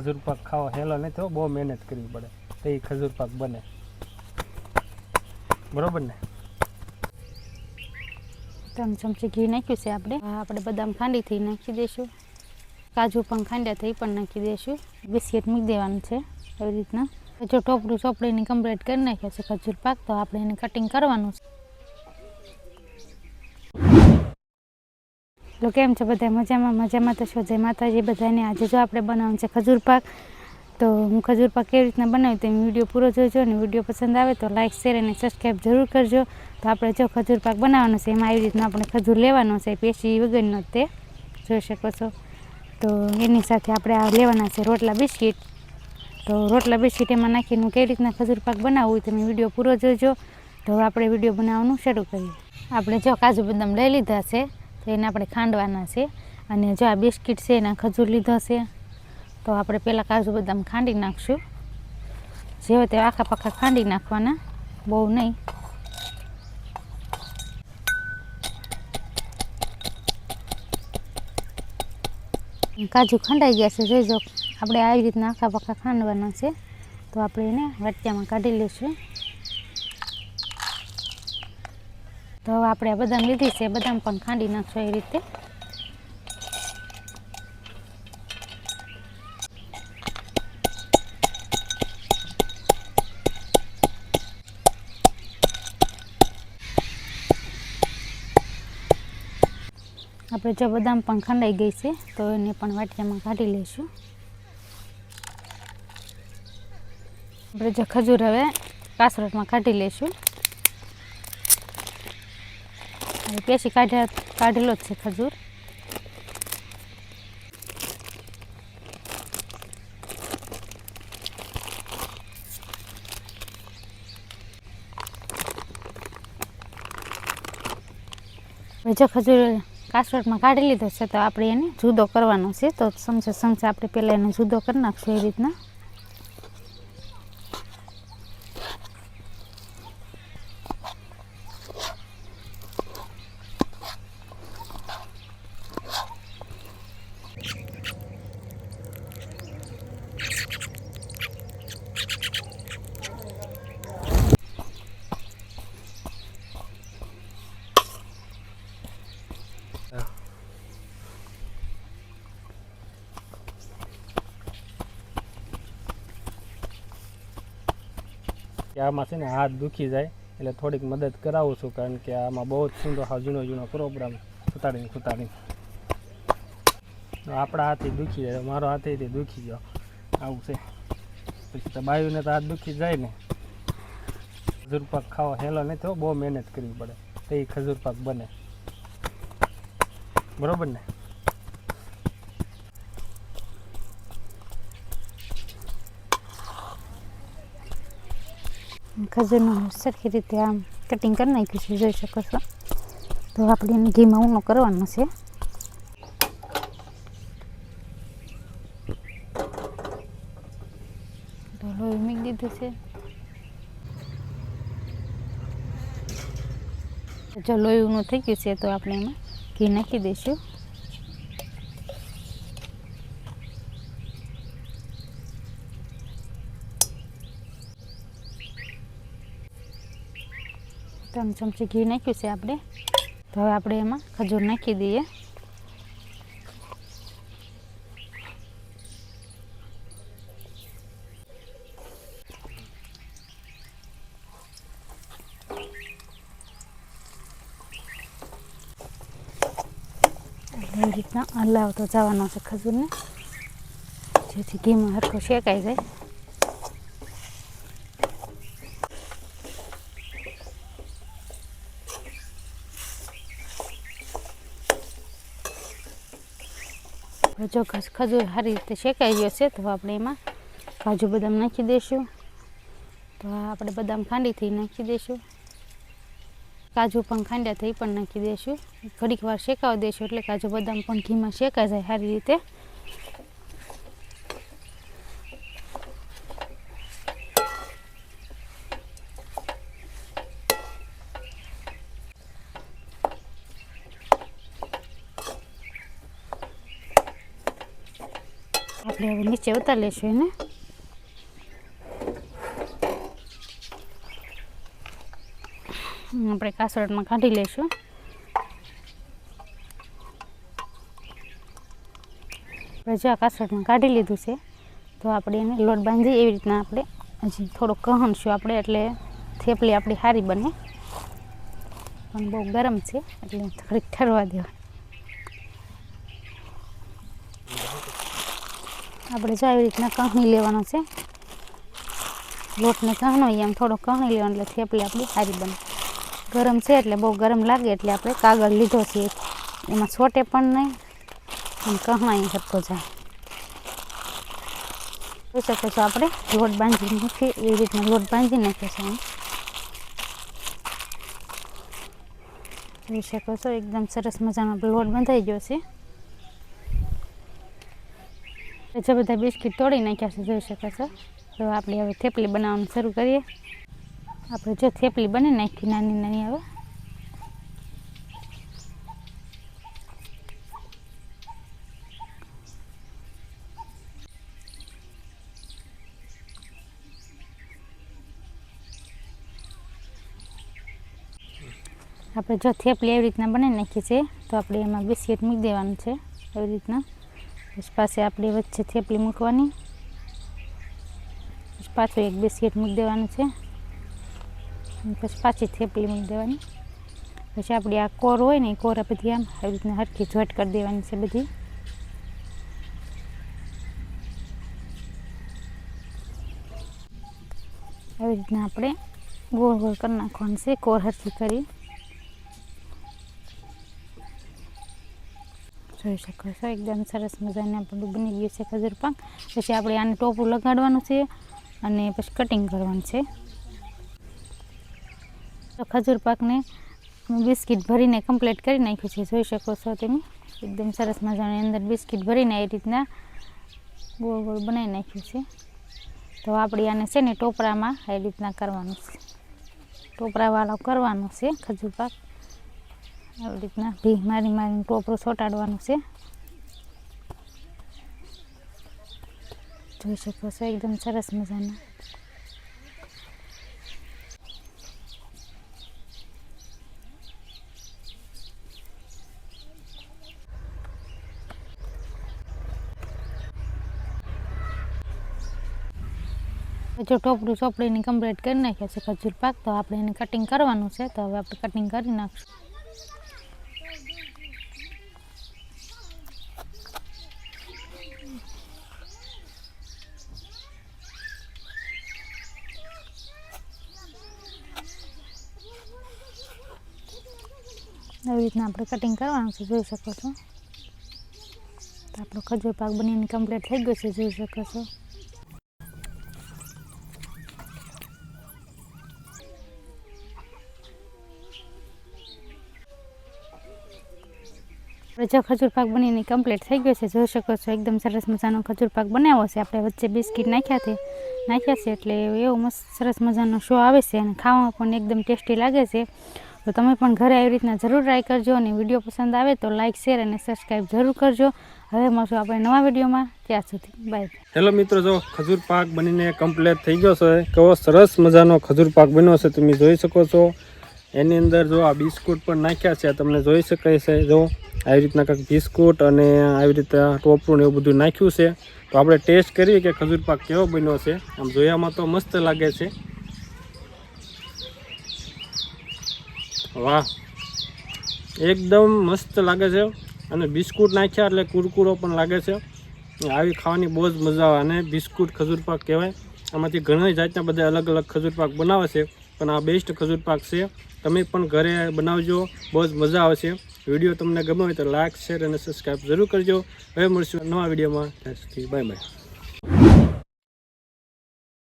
ખજૂર પાક ખાવા હેલો નહીં તો બહુ મહેનત કરવી પડે તો એ ખજૂર પાક બને, બરોબર ને? 3 ચમચી ઘી નાખ્યું છે આપણે બદામ ખાંડીથી નાખી દઈશું, કાજુ પણ ખાંડ્યા થઈ પણ નાખી દઈશું, બિસ્કિટ મૂકી દેવાનું છે એવી રીતના. જો ટોપરું ચોપડીની કમ્પ્લીટ કરી નાખ્યો છે ખજૂર પાક, તો આપણે એને કટિંગ કરવાનું છે. તો કેમ છે બધા? મજામાં તો છો? જય માતાજી બધાને. આજે જો આપણે બનાવવાનું છે ખજૂર પાક. તો હું ખજૂર પાક કેવી રીતના બનાવી તો વિડીયો પૂરો જોજો, અને વિડીયો પસંદ આવે તો લાઇક શેર અને સબસ્ક્રાઈબ જરૂર કરજો. તો આપણે જો ખજૂર પાક બનાવવાનો છે એમાં આવી રીતના આપણે ખજૂર લેવાનો છે, પેશી વગરનો તે જોઈ શકો છો. તો એની સાથે આપણે આ લેવાના છે રોટલા બિસ્કિટ. તો રોટલા બિસ્કિટ એમાં નાખીને કેવી રીતના ખજૂર પાક બનાવવું તમે વિડીયો પૂરો જોજો. તો આપણે વિડીયો બનાવવાનું શરૂ કરીએ. આપણે જો કાજુ બદામ લઈ લીધા છે તો એને આપણે ખાંડવાના છે, અને જો આ બિસ્કિટ છે એના ખજૂર લીધા છે. તો આપણે પહેલાં કાજુ બદામ ખાંડી નાખશું, જેવો તે આખા પાખા ખાંડી નાખવાના, બહુ નહીં. કાજુ ખંડાઈ ગયા છે, જોઈજો. આપણે આવી રીતના આખા પાખા ખાંડવાના છે. તો આપણે એને વાટકામાં કાઢી લઈશું. તો હવે આપણે આ બદામ લીધી છે, બદામ પણ ખાંડી નાખશું એ રીતે. આપણે જો બદામ પણ ખંડાઈ ગઈ છે તો એને પણ વાટકામાં કાઢી લઈશું. આપણે જો ખજૂર હવે કાસરોટમાં કાઢી લઈશું. પેશી કાઢેલો જ છે ખજૂર. જો ખજૂર કાસરોટમાં કાઢી લીધો છે તો આપણે એને જુદો કરવાનો છે. તો સમસા આપણે પહેલાં એને જુદો કરી નાખશું એ રીતના. આમાં છે ને હાથ દુખી જાય એટલે થોડીક મદદ કરાવું છું, કારણ કે આમાં બહુ જ સુંદર જૂનો પ્રોગ્રામ સુતાડીને આપણા હાથથી દુખી જાય, મારો હાથેથી દુખી ગયો, આવું છે. પછી તો બાયુને તો હાથ દુખી જાય ને. ખજૂર પાક ખાવા હેલો નહીં તો બહુ મહેનત કરવી પડે તો એ ખજૂર પાક બને, બરોબર ને? ખજૂરનું સરખી રીતે આમ કટિંગ કરી નાખ્યું છે, જોઈ શકો છો. તો આપણે એને ઘીમાં ઊનો કરવાનો છે. તો લોહી મૂકી દીધું છે. જો લોહી ઊનું થઈ ગયું છે તો આપણે એમાં ઘી નાખી દઈશું. ત્રણ ચમચી ઘી નાખ્યું છે આપણે. તો હવે આપણે એમાં ખજૂર નાખી દઈએ. એ રીતના હલાવતો જવાનો છે ખજૂરને, જેથી ઘીમાં હરખું શેકાઈ જાય. જો ખજૂર સારી રીતે શેકાઈ ગયો છે તો આપણે એમાં કાજુ બદામ નાખી દઈશું. તો આપણે બદામ ખાંડીથી નાખી દઈશું, કાજુ પણ ખાંડ્યા થઈ પણ નાખી દઈશું. ઘડીક વાર શેકાવી દઈશું એટલે કાજુ બદામ પણ ઘીમાં શેકાઈ જાય સારી રીતે. એટલે હવે નીચે ઉતારી લેશું એને. આપણે કાસળમાં કાઢી લઈશું. જો આ કાસળમાં કાઢી લીધું છે તો આપણે એને લોટ બાંધી એવી રીતના આપણે હજી થોડોક કહણશું આપણે, એટલે થેપલી આપણી સારી બને. પણ બહુ ગરમ છે એટલે થોડીક ઠરવા દેવા. આપણે જો આવી રીતના કહણી લેવાનો છે, લોટને કહણો એમ થોડો કહણી લેવાનો એટલે થેપલી આપણી સારી બને. ગરમ છે એટલે બહુ ગરમ લાગે એટલે આપણે કાગળ લીધો છે, એમાં છોટે પણ નહીં અને કહણાઈ સરખો જાય. જોઈ શકો છો આપણે લોટ બાંધી નાખીએ એવી રીતના લોટ બાંધી નાખ્યો છે. જોઈ શકો છો એકદમ સરસ મજાનો લોટ બંધાઈ ગયો છે. જે બધા બિસ્કિટ તોડી નાખ્યા છે જોઈ શકો છો. તો આપણે હવે થેપલી બનાવવાનું શરૂ કરીએ. આપણે જો થેપલી બની નાખી નાની નાની. હવે આપણે જો થેપલી એવી રીતના બનાવી નાખી છે તો આપણે એમાં બિસ્કિટ મૂકી દેવાનું છે એવી રીતના. પછી પાસે આપણે વચ્ચે થેપલી મૂકવાની, પછી પાછું એક બિસ્કિટ મૂકી દેવાનું છે, પછી પાછી થેપલી મૂકી દેવાની. પછી આપણી આ કોર હોય ને એ કોર બધી આમ આવી રીતના હરખી જોઈન્ટ કરી દેવાની છે બધી. આવી રીતના આપણે ગોળ ગોળ કરી નાખવાનું છે કોર હરખી કરી. જોઈ શકો છો એકદમ સરસ મજાને આપણું બની ગયું છે ખજૂર પાક. પછી આપણે આને ટોપું લગાડવાનું છે અને પછી કટિંગ કરવાનું છે. તો ખજૂર પાકને બિસ્કિટ ભરીને કમ્પ્લીટ કરી નાખ્યું છે. જોઈ શકો છો તમે એકદમ સરસ મજાની અંદર બિસ્કિટ ભરીને એ રીતના ગોળ ગોળ બનાવી નાખ્યું છે. તો આપણે આને છે ને ટોપરામાં એ રીતના કરવાનું છે, ટોપરાવાળો કરવાનો છે ખજૂર પાક. આવી રીતના ભી મારી મારીને ટોપરું ચોંટાડવાનું છે. જોઈ શકો છો એકદમ સરસ મજાના. જો ટોપરું ચોપડીને કમ્પ્લીટ કરી નાખ્યા છે ખજૂર પાક, તો આપણે એને કટિંગ કરવાનું છે. તો હવે આપણે કટિંગ કરી નાખશું. આવી રીતના આપણે કટિંગ કરવાનું છે. જોઈ શકો છો તો આપણો ખજૂર પાક બનીને કમ્પ્લીટ થઈ ગયો છે. જોઈ શકો છો જો ખજૂર પાક બનીને કમ્પ્લીટ થઈ ગયો છે. જોઈ શકો છો એકદમ સરસ મજાનો ખજૂર પાક બનાવ્યો છે. આપણે વચ્ચે બિસ્કિટ નાખ્યા છે એટલે એવો મસ્ત સરસ મજાનો શો આવે છે અને ખાવામાં પણ એકદમ ટેસ્ટી લાગે છે. તો તમે પણ ઘરે આવી રીતના જરૂર ટ્રાય કરજો અને વિડીયો પસંદ આવે તો લાઇક શેર અને સબસ્ક્રાઈબ જરૂર કરજો. હવે મળશું આપણે નવા વિડીયોમાં. ત્યાં સુધી બાય. હેલો મિત્રો, જો ખજૂર પાક બનીને કમ્પ્લીટ થઈ ગયો છે. કેવો સરસ મજાનો ખજૂર પાક બન્યો છે તમે જોઈ શકો છો. એની અંદર જો આ બિસ્કુટ પણ નાખ્યા છે તમને જોઈ શકાય છે. જો આવી રીતના કંઈક બિસ્કુટ અને આવી રીતે ટોપરું ને એવું બધું નાખ્યું છે. તો આપણે ટેસ્ટ કરીએ કે ખજૂર પાક કેવો બન્યો છે. આમ જોયામાં તો મસ્ત લાગે છે. વાહ, એકદમ મસ્ત લાગે છે. અને બિસ્કુટ નાખ્યા એટલે કુરકુરો પણ લાગે છે. આવી ખાવાની બહુ જ મજા આવે. અને બિસ્કુટ ખજૂર પાક કહેવાય. આમાંથી ઘણી જાતના બધા અલગ અલગ ખજૂર પાક બનાવે છે, પણ આ બેસ્ટ ખજૂર પાક છે. તમે પણ ઘરે બનાવજો, બહુ જ મજા આવશે. વિડીયો તમને ગમે હોય તો લાઇક શેર અને સબસ્ક્રાઈબ જરૂર કરજો. હવે મળશું નવા વિડીયોમાં. ત્યાં સુધી બાય બાય.